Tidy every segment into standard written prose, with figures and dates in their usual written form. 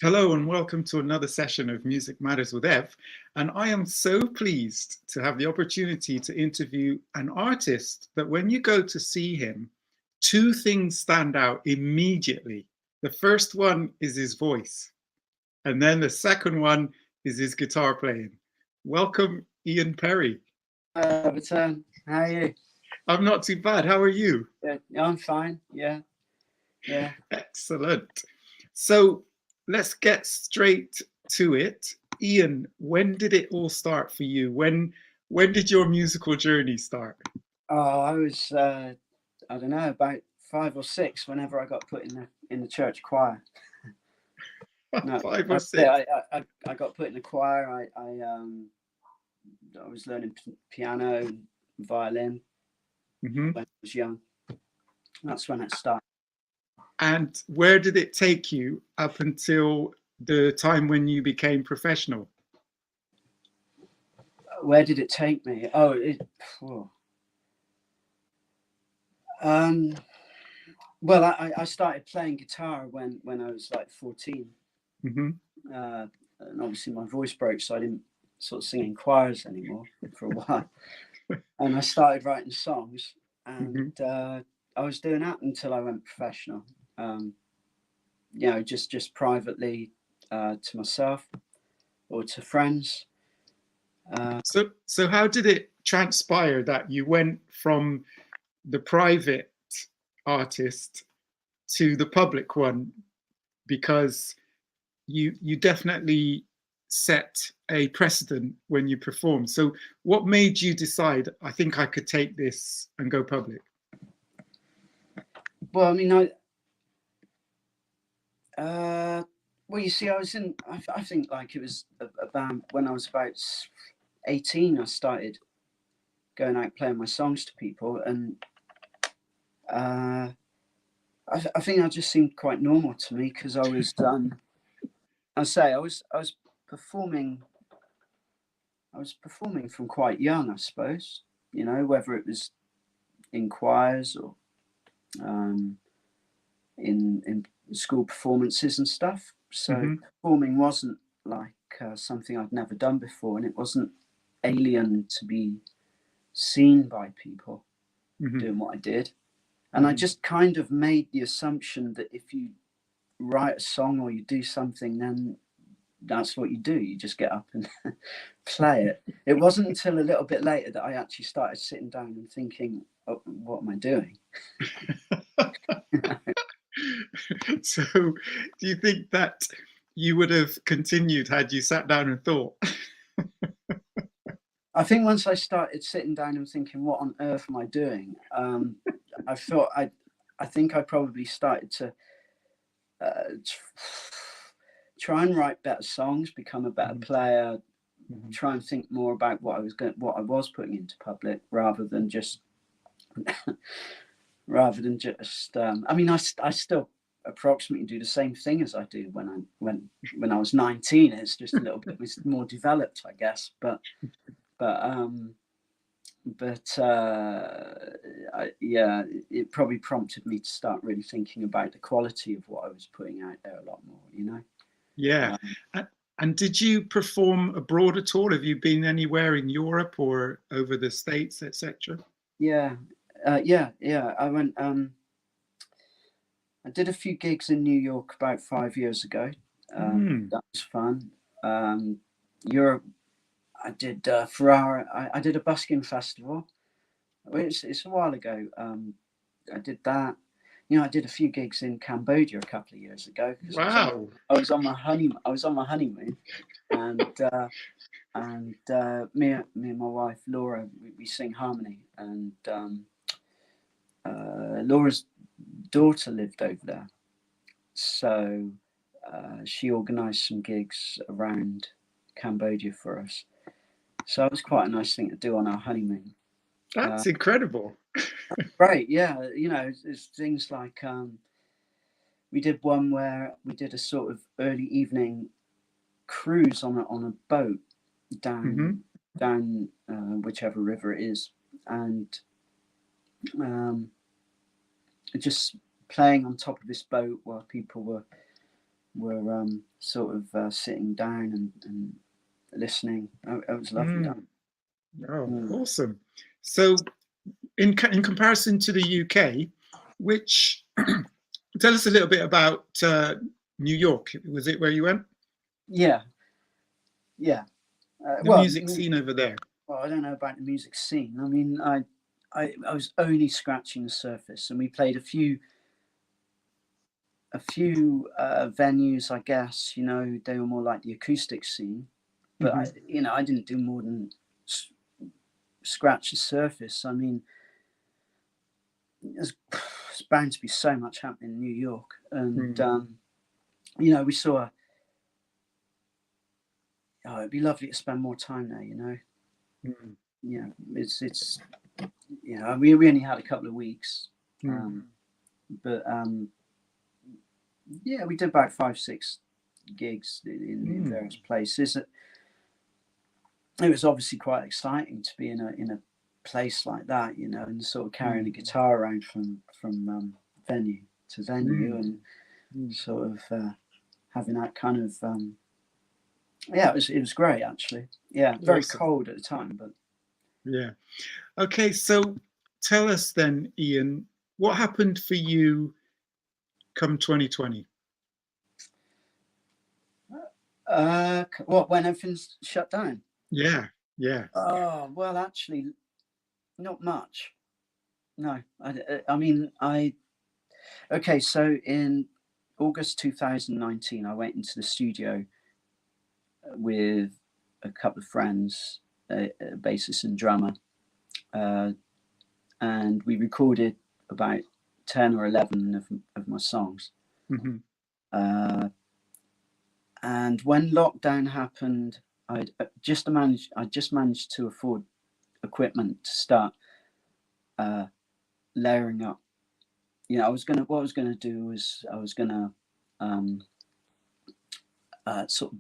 Hello and welcome to another session of Music Matters with Ev. And I am so pleased to have the opportunity to interview an artist that when you go to see him, two things stand out immediately. The first one is his voice, and then the second one is his guitar playing. Welcome, Ian-Perry. Return. How are you? I'm not too bad. How are you? Yeah, I'm fine. Yeah. Excellent. So let's get straight to it. Ian, when did it all start for you? When did your musical journey start? Oh, I was I don't know, about 5 or 6 whenever I got put in the church choir. No, 5 or 6. I got put in the choir. I was learning piano and violin when I was young. That's when it started. And where did it take you up until the time when you became professional? Where did it take me? Well, I started playing guitar when I was like 14. And obviously my voice broke, so I didn't sort of sing in choirs anymore for a while. And I started writing songs, and I was doing that until I went professional. Just privately to myself or to friends. So how did it transpire that you went from the private artist to the public one? Because you definitely set a precedent when you perform. So what made you decide, I think I could take this and go public? Well, I mean, well, you see, I think like it was about when I was about 18, I started going out playing my songs to people, and I think that just seemed quite normal to me because I was I was performing. I was performing from quite young, I suppose. You know, whether it was in choirs or in school performances and stuff. So performing wasn't like something I'd never done before, and it wasn't alien to be seen by people doing what I did. And I just kind of made the assumption that if you write a song or you do something, then that's what you do. You just get up and play it. It wasn't until a little bit later that I actually started sitting down and thinking, oh, what am I doing? So do you think that you would have continued had you sat down and thought? I think once I started sitting down and thinking, what on earth am I doing? I think I probably started to try and write better songs, become a better player, try and think more about what I was putting into public, rather than just I mean, I still approximately do the same thing as I do when I was 19. It's just a little bit more developed, I guess, but it probably prompted me to start really thinking about the quality of what I was putting out there a lot more, you know? Yeah. And did you perform abroad at all? Have you been anywhere in Europe or over the States, etc.? Yeah. I went, I did a few gigs in New York about 5 years ago. That was fun. Europe, I did Ferrara. I did a busking festival. It's a while ago. I did that. You know, I did a few gigs in Cambodia a couple of years ago. Wow! I was on my honeymoon, and me and my wife Laura, we sing harmony, and Laura's daughter lived over there, so she organised some gigs around Cambodia for us. So it was quite a nice thing to do on our honeymoon. That's incredible. Right, yeah. You know, it's things like we did one where we did a sort of early evening cruise on a boat down whichever river it is, and just playing on top of this boat while people were were sort of sitting down and listening. It was lovely. Awesome. So in comparison to the UK, which tell us a little bit about New York. Was it where you went? Yeah. The music scene over there. Well, I don't know about the music scene. I mean, I was only scratching the surface, and we played a few venues, I guess. You know, they were more like the acoustic scene, but I didn't do more than scratch the surface. I mean, there's bound to be so much happening in New York, and we saw. Oh, it'd be lovely to spend more time there. You know, it's we only had a couple of weeks, but we did about 5-6 gigs in various places. It was obviously quite exciting to be in a place like that, you know, and sort of carrying a guitar around from venue to venue, and sort of having that kind of it was great actually. Yeah, very cold at the time, but okay. So tell us then, Ian, what happened for you come 2020? When everything's shut down? Yeah. Oh, well, actually, not much. No, I mean, okay, so in August 2019, I went into the studio with a couple of friends, a bassist and drummer, and we recorded about 10 or 11 of my songs. And when lockdown happened, I just managed to afford equipment to start layering up. You know, what I was gonna do was I was gonna sort of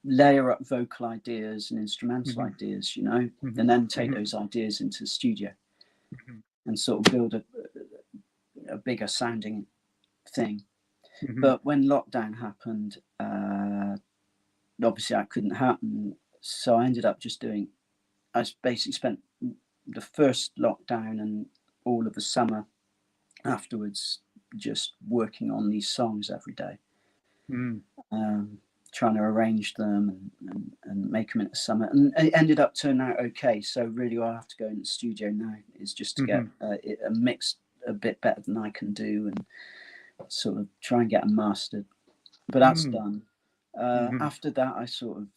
layer up vocal ideas and instrumental ideas, you know, and then take those ideas into the studio and sort of build a bigger sounding thing. But when lockdown happened, obviously that couldn't happen. So I ended up I basically spent the first lockdown and all of the summer afterwards just working on these songs every day, trying to arrange them and make them into summer. And it ended up turning out okay. So really all I have to go in the studio now is just to get a mix a bit better than I can do and sort of try and get them mastered. But that's done. After that, I sort of,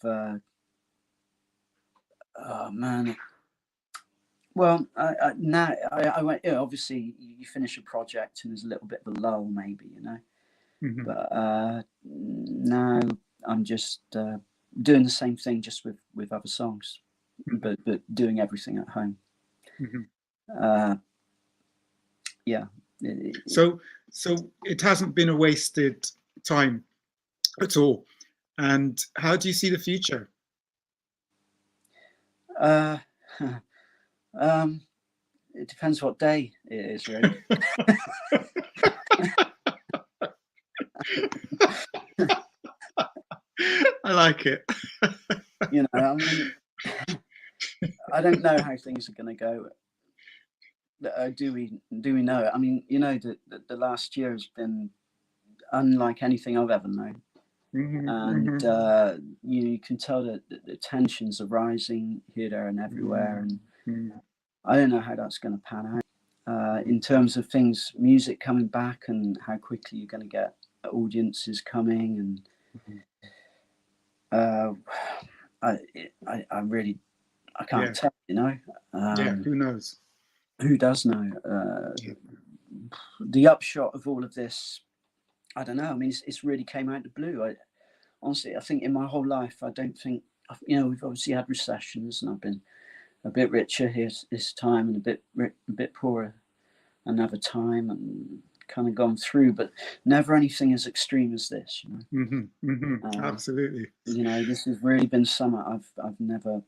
oh man. Well, now I went. Obviously, you finish a project and there's a little bit of a lull, maybe, you know. But now I'm just doing the same thing, just with other songs, but doing everything at home. So it hasn't been a wasted time at all. And how do you see the future? It depends what day it is, really. I like it. You know, I mean, I don't know how things are going to go. Do we know it? I mean, you know, the last year has been unlike anything I've ever known. And you can tell that the tensions are rising here, there, and everywhere. And I don't know how that's going to pan out in terms of things, music coming back, and how quickly you're going to get audiences coming. And I can't tell. You know. Who knows? Who does know? The upshot of all of this, I don't know. I mean, it's really came out of the blue. Honestly, I think in my whole life, I don't think, you know, we've obviously had recessions, and I've been a bit richer here this time and a bit poorer another time, and kind of gone through, but never anything as extreme as this, you know. Absolutely. You know, this has really been summer I've never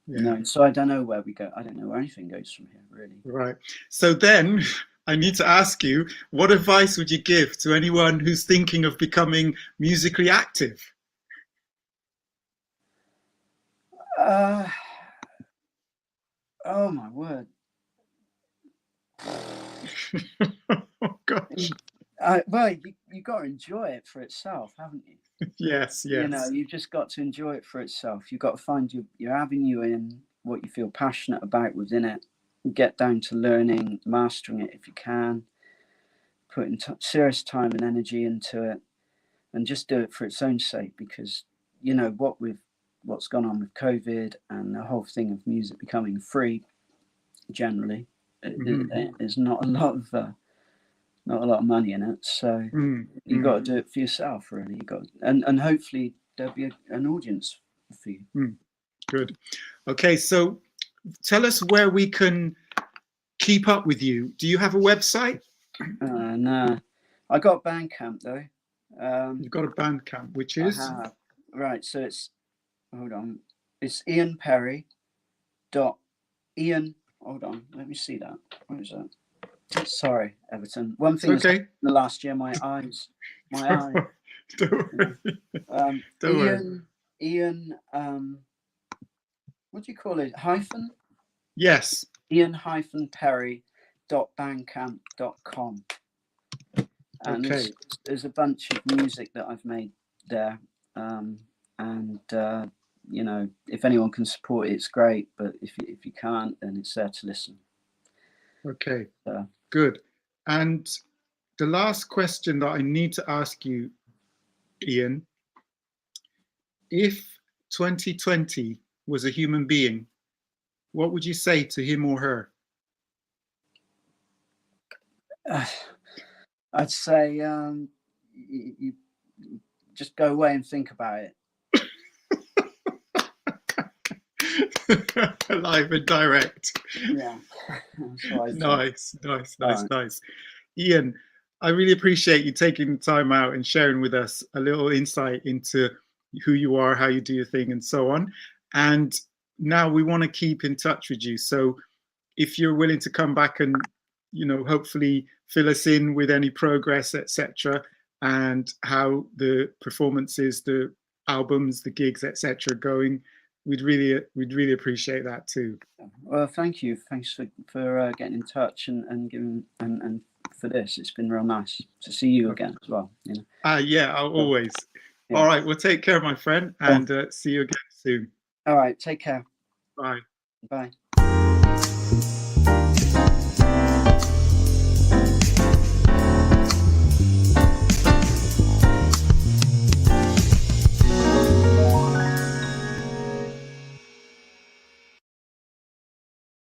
known. So I don't know where we go. I don't know where anything goes from here, really. Right. So then I need to ask you, what advice would you give to anyone who's thinking of becoming musically active? Oh my word. Oh gosh. Well, you got to enjoy it for itself, haven't you? Yes, You know, yes. you've just got to enjoy it for itself. You've got to find your avenue in what you feel passionate about within it. Get down to learning, mastering it if you can. Putting serious time and energy into it, and just do it for its own sake. Because you know what's gone on with COVID and the whole thing of music becoming free. Generally, there's not a lot of money in it. So you got to do it for yourself, really. You got, and hopefully there'll be an audience for you. Good. Okay, so tell us where we can keep up with you. Do you have a website? No, I got Bandcamp though. You've got a Bandcamp, which is? I have. Right, so it's, hold on, it's Ian-Perry. Ian, hold on, let me see that. What is that? Sorry, Everton. One thing okay. the last year, my eyes. Don't worry. Don't worry. Ian, what do you call it? Hyphen? Yes. Ian-Perry.bandcamp.com. And okay. there's a bunch of music that I've made there. You know, if anyone can support it, it's great. But if you can't, then it's there to listen. Okay. Good. And the last question that I need to ask you, Ian, if 2020 was a human being, what would you say to him or her? I'd say you just go away and think about it. Live and direct. Yeah. Nice. Ian, I really appreciate you taking the time out and sharing with us a little insight into who you are, how you do your thing, and so on. And now we want to keep in touch with you. So if you're willing to come back and, you know, hopefully fill us in with any progress, etc., and how the performances, the albums, the gigs, etc., going, we'd really appreciate that too. Well, thank you. Thanks for getting in touch and giving and for this. It's been real nice to see you again as well. You know. Yeah, always. Yeah. All right. Well, take care, my friend, and see you again soon. All right. Take care. Bye. Bye.